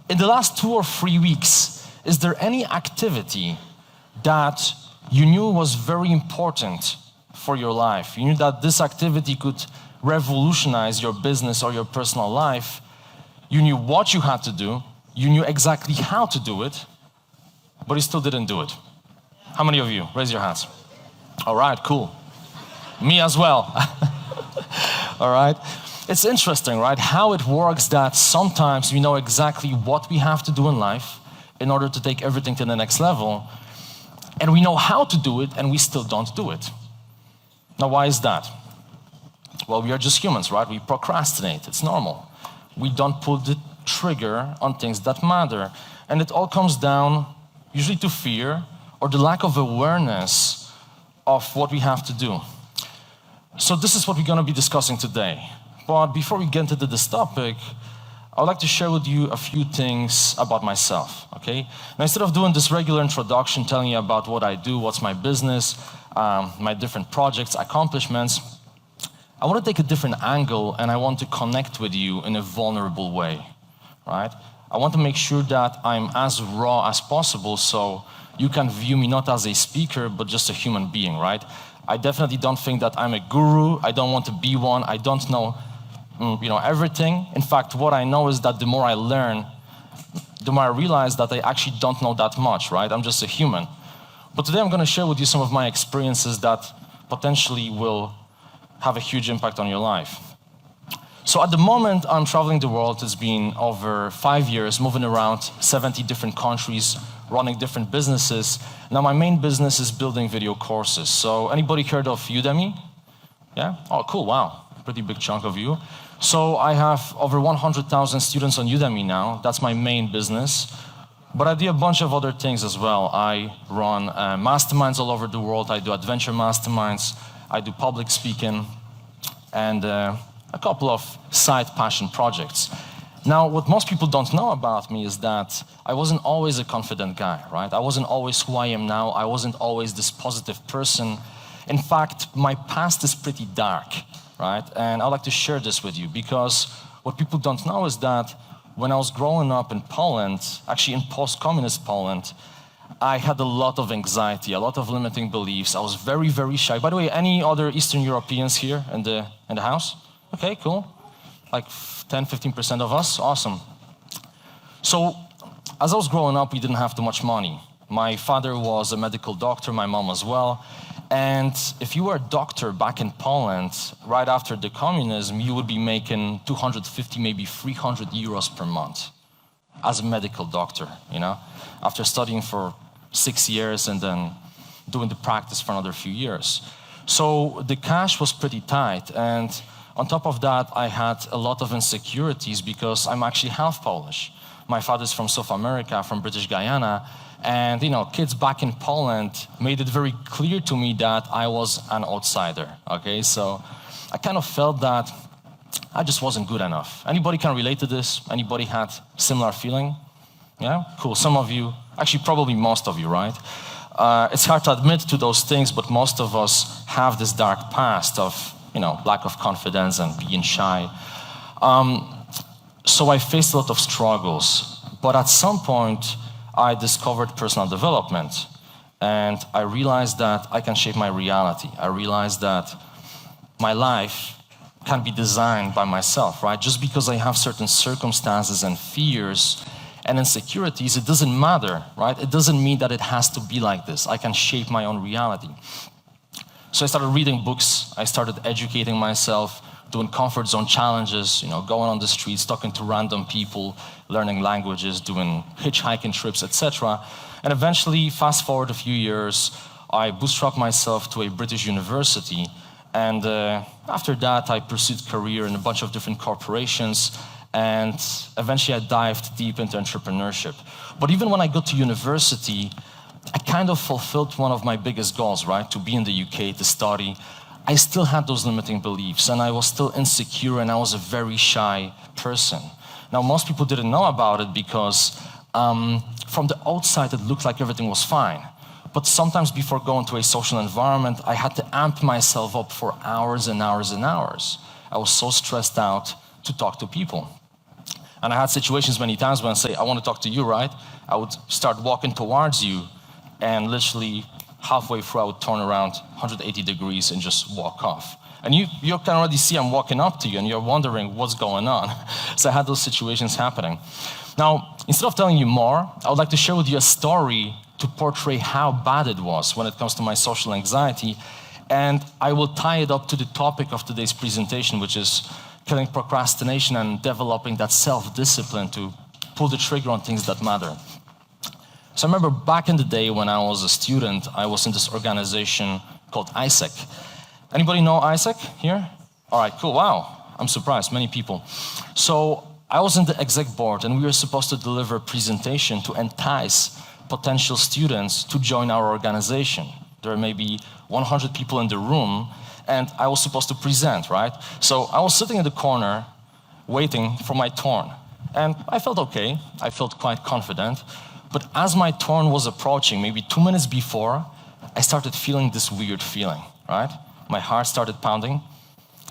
In the last 2 or 3 weeks, is there any activity that you knew was very important for your life? You knew that this activity could revolutionize your business or your personal life. You knew what you had to do. You knew exactly how to do it, but you still didn't do it. How many of you? Raise your hands. All right, cool. Me as well. All right. It's interesting, right, how it works that sometimes we know exactly what we have to do in life in order to take everything to the next level, and we know how to do it, and we still don't do it. Now, why is that? Well, we are just humans, right? We procrastinate. It's normal. We don't pull the trigger on things that matter. And it all comes down usually to fear or the lack of awareness of what we have to do. So this is what we're going to be discussing today. But before we get into this topic, I would like to share with you a few things about myself, okay? Now, instead of doing this regular introduction, telling you about what I do, what's my business, my different projects, accomplishments, I want to take a different angle, and I want to connect with you in a vulnerable way, right? I want to make sure that I'm as raw as possible so you can view me not as a speaker, but just a human being, right? I definitely don't think that I'm a guru. I don't want to be one. I don't know everything. In fact, what I know is that the more I learn, the more I realize that I actually don't know that much, right? I'm just a human. But today I'm going to share with you some of my experiences that potentially will have a huge impact on your life. So at the moment, I'm traveling the world. It's been over 5 years, moving around 70 different countries, running different businesses. Now my main business is building video courses. So anybody heard of Udemy? Yeah? Oh, cool, wow. Pretty big chunk of you. So I have over 100,000 students on Udemy now. That's my main business. But I do a bunch of other things as well. I run masterminds all over the world. I do adventure masterminds. I do public speaking and a couple of side passion projects. Now, what most people don't know about me is that I wasn't always a confident guy, right? I wasn't always who I am now. I wasn't always this positive person. In fact, my past is pretty dark, right? And I'd like to share this with you because what people don't know is that when I was growing up in Poland, actually in post-communist Poland, I had a lot of anxiety, a lot of limiting beliefs. I was very, very shy. By the way, any other Eastern Europeans here in the house? Okay, cool. Like 10-15% of us? Awesome. So, as I was growing up, we didn't have too much money. My father was a medical doctor, my mom as well. And if you were a doctor back in Poland, right after the communism, you would be making 250, maybe 300 euros per month as a medical doctor, after studying for 6 years and then doing the practice for another few years. So the cash was pretty tight. And on top of that, I had a lot of insecurities because I'm actually half Polish. My father's from South America, from British Guyana. And, kids back in Poland made it very clear to me that I was an outsider, okay? So I kind of felt that I just wasn't good enough. Anybody can relate to this? Anybody had similar feeling? Yeah? Cool. Some of you, actually probably most of you, right? It's hard to admit to those things, but most of us have this dark past of, lack of confidence and being shy. So I faced a lot of struggles. But at some point, I discovered personal development. And I realized that I can shape my reality. I realized that my life can be designed by myself, right? Just because I have certain circumstances and fears and insecurities, it doesn't matter, right? It doesn't mean that it has to be like this. I can shape my own reality. So I started reading books. I started educating myself, doing comfort zone challenges, going on the streets, talking to random people, learning languages, doing hitchhiking trips, etc. And eventually, fast forward a few years, I bootstrapped myself to a British university. And after that, I pursued career in a bunch of different corporations. And eventually, I dived deep into entrepreneurship. But even when I got to university, I kind of fulfilled one of my biggest goals, right? To be in the UK, to study. I still had those limiting beliefs, and I was still insecure, and I was a very shy person. Now, most people didn't know about it because from the outside, it looked like everything was fine. But sometimes before going to a social environment, I had to amp myself up for hours and hours and hours. I was so stressed out to talk to people. And I had situations many times when I say, I want to talk to you, right? I would start walking towards you, and literally halfway through I would turn around 180 degrees and just walk off. And you can already see I'm walking up to you and you're wondering what's going on. So I had those situations happening. Now, instead of telling you more, I would like to share with you a story to portray how bad it was when it comes to my social anxiety. And I will tie it up to the topic of today's presentation, which is killing procrastination and developing that self-discipline to pull the trigger on things that matter. So I remember back in the day when I was a student, I was in this organization called ISEC. Anybody know ISEC here? All right, cool, wow. I'm surprised, many people. So I was in the exec board and we were supposed to deliver a presentation to entice potential students to join our organization. There were maybe 100 people in the room and I was supposed to present, right? So I was sitting in the corner waiting for my turn. And I felt okay, I felt quite confident. But as my turn was approaching, maybe 2 minutes before, I started feeling this weird feeling, right? My heart started pounding,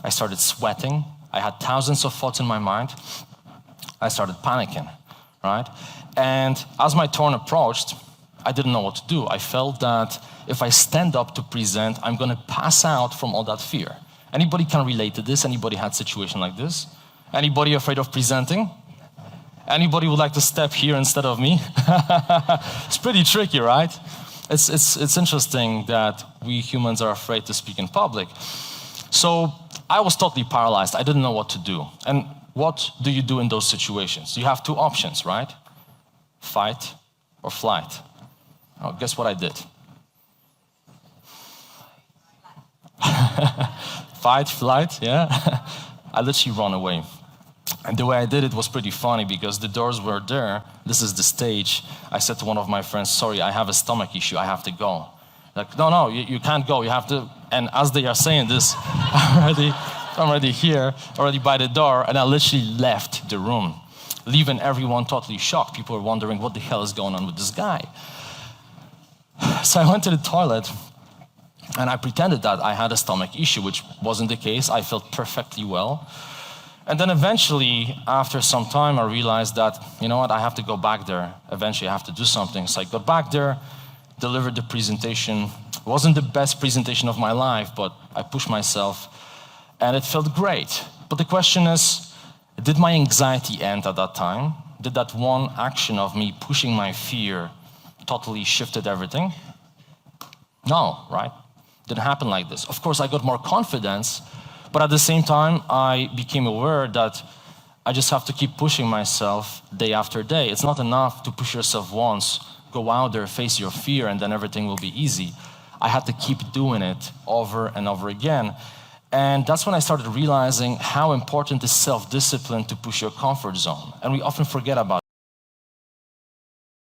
I started sweating, I had thousands of thoughts in my mind, I started panicking, right? And as my turn approached, I didn't know what to do. I felt that if I stand up to present, I'm gonna pass out from all that fear. Anybody can relate to this? Anybody had a situation like this? Anybody afraid of presenting? Anybody would like to step here instead of me? It's pretty tricky, right? It's interesting that we humans are afraid to speak in public. So I was totally paralyzed. I didn't know what to do. And what do you do in those situations? You have two options, right? Fight or flight. Oh, guess what I did? Fight, flight, yeah. I literally ran away. And the way I did it was pretty funny because the doors were there. This is the stage. I said to one of my friends, sorry, I have a stomach issue. I have to go. Like, no, you can't go. You have to. And as they are saying this, I'm already here, already by the door, and I literally left the room, leaving everyone totally shocked. People were wondering what the hell is going on with this guy. So I went to the toilet, and I pretended that I had a stomach issue, which wasn't the case. I felt perfectly well. And then eventually, after some time, I realized that, you know what, I have to go back there. Eventually, I have to do something. So I got back there, delivered the presentation. It wasn't the best presentation of my life, but I pushed myself, and it felt great. But the question is, did my anxiety end at that time? Did that one action of me pushing my fear totally shifted everything? No, right? Didn't happen like this. Of course, I got more confidence, but at the same time, I became aware that I just have to keep pushing myself day after day. It's not enough to push yourself once, go out there, face your fear, and then everything will be easy. I had to keep doing it over and over again. And that's when I started realizing how important is self-discipline to push your comfort zone. And we often forget about it.